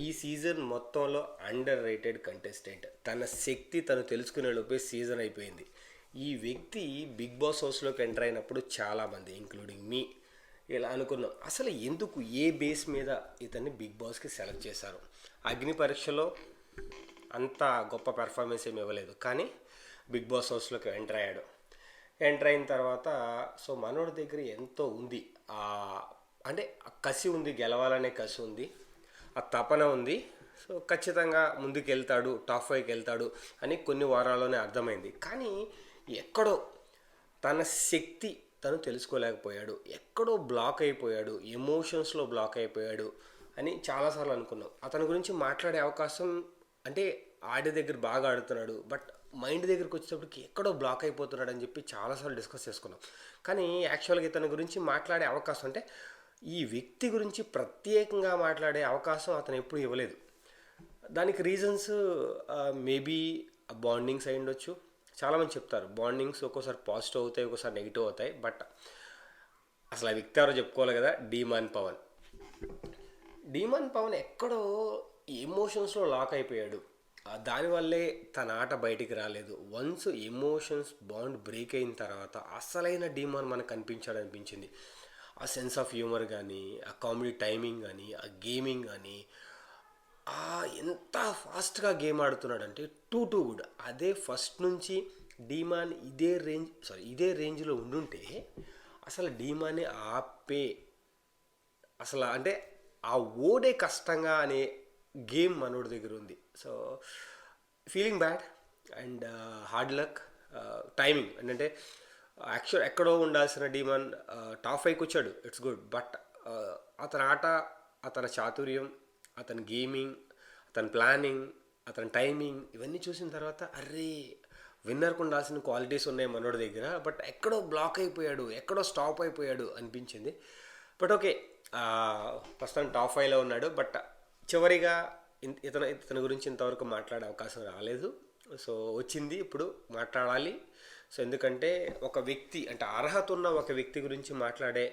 ఈ సీజన్ మొత్తంలో under rated contestant. తన శక్తి తను తెలుసుకునే లోపే సీజన్ అయిపోయింది. ఈ వ్యక్తి బిగ్ బాస్ హౌస్లోకి ఎంటర్ అయినప్పుడు చాలామంది ఇంక్లూడింగ్ మీ ఇలా అనుకున్నాం, అసలు ఎందుకు ఏ బేస్ మీద ఇతన్ని బిగ్ బాస్కి సెలెక్ట్ చేశారు. అగ్ని పరీక్షలో అంత గొప్ప పెర్ఫార్మెన్స్ ఏమి ఇవ్వలేదు, కానీ బిగ్ బాస్ హౌస్లోకి ఎంటర్ అయ్యాడు. ఎంటర్ అయిన తర్వాత సో మనోడి దగ్గర ఎంతో ఉంది, అంటే ఆ కసి ఉంది, గెలవాలనే కసి ఉంది, ఆ తపన ఉంది. సో ఖచ్చితంగా ముందుకు వెళ్తాడు, టాప్ ఫైవ్కి వెళ్తాడు అని కొన్ని వారాల్లోనే అర్థమైంది. కానీ ఎక్కడో తన శక్తి తను తెలుసుకోలేకపోయాడు, ఎక్కడో బ్లాక్ అయిపోయాడు, ఎమోషన్స్లో బ్లాక్ అయిపోయాడు అని చాలాసార్లు అనుకున్నాం. అతని గురించి మాట్లాడే అవకాశం, అంటే ఆడే దగ్గర బాగా ఆడుతున్నాడు, బట్ మైండ్ దగ్గరికి వచ్చేటప్పటికి ఎక్కడో బ్లాక్ అయిపోతున్నాడు అని చెప్పి చాలాసార్లు డిస్కస్ చేసుకున్నాం. కానీ యాక్చువల్గా ఇతని గురించి మాట్లాడే అవకాశం, అంటే ఈ వ్యక్తి గురించి ప్రత్యేకంగా మాట్లాడే అవకాశం అతను ఎప్పుడు ఇవ్వలేదు. దానికి రీజన్స్ మేబీ బాండింగ్స్ అయి ఉండొచ్చు. చాలామంది చెప్తారు బాండింగ్స్ ఒక్కోసారి పాజిటివ్ అవుతాయి, ఒక్కోసారి నెగిటివ్ అవుతాయి. బట్ అసలు ఆ వ్యక్తి ఎవరో చెప్పుకోవాలి కదా, డీమాన్ పవన్. డీమాన్ పవన్ ఎక్కడో ఎమోషన్స్లో లాక్ అయిపోయాడు. దానివల్లే తన ఆట బయటికి రాలేదు. వన్స్ ఎమోషన్స్ బాండ్ బ్రేక్ అయిన తర్వాత అసలైన డీమాన్ మనకు కనిపించాడు అనిపించింది. ఆ సెన్స్ ఆఫ్ హ్యూమర్ కానీ, ఆ కామెడీ టైమింగ్ కానీ, ఆ గేమింగ్ కానీ, ఎంత ఫాస్ట్గా గేమ్ ఆడుతున్నాడంటే టూ గుడ్. అదే ఫస్ట్ నుంచి డీమాన్ ఇదే రేంజ్లో ఉండుంటే అసలు డీమాన్ని ఆపే, అసలు అంటే ఆ ఓడే కష్టంగా అనే గేమ్ మనోడి దగ్గర ఉంది. So feeling bad and hard luck. Timing ఏంటంటే యాక్చువల్ ఎక్కడో ఉండాల్సిన డీమాన్ టాప్ ఫైవ్కి వచ్చాడు, ఇట్స్ గుడ్. బట్ అతని ఆట, అతని చాతుర్యం, అతని గేమింగ్, అతని ప్లానింగ్, అతని టైమింగ్ ఇవన్నీ చూసిన తర్వాత అర్రే విన్నర్కు ఉండాల్సిన క్వాలిటీస్ ఉన్నాయి మనోడి దగ్గర, బట్ ఎక్కడో బ్లాక్ అయిపోయాడు, ఎక్కడో స్టాప్ అయిపోయాడు అనిపించింది. బట్ ఓకే, ప్రస్తుతం టాప్ ఫైవ్లో ఉన్నాడు. బట్ చివరిగా ఇతని గురించి ఇంతవరకు మాట్లాడే అవకాశం రాలేదు. సో వచ్చింది, ఇప్పుడు మాట్లాడాలి. సో ఎందుకంటే ఒక వ్యక్తి, అంటే అర్హత ఉన్న ఒక వ్యక్తి గురించి మాట్లాడే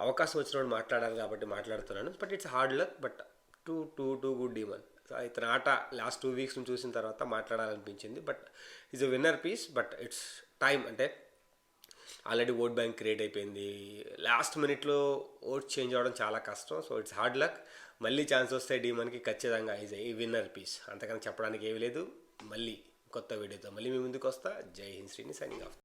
అవకాశం వచ్చినప్పుడు మాట్లాడాలి కాబట్టి మాట్లాడుతున్నాను. But it's hard luck, but too good demon. So ఇతని ఆట లాస్ట్ 2 వీక్స్ చూసిన తర్వాత మాట్లాడాలనిపించింది. But is a winner piece. But it's time, అంటే ఆల్రెడీ ఓట్ బ్యాంక్ క్రియేట్ అయిపోయింది. లాస్ట్ మినిట్లో ఓట్ చేంజ్ అవ్వడం చాలా కష్టం. So it's hard luck. మళ్ళీ ఛాన్స్ వస్తే డీమన్కి ఖచ్చితంగా ఈజ్ ఏ విన్నర్ పీస్. అంతకని చెప్పడానికి ఏమీ లేదు. మళ్ళీ కొత్త వీడియోతో మళ్ళీ మీ ముందుకు వస్తా. జై హింద్. Srini signing off.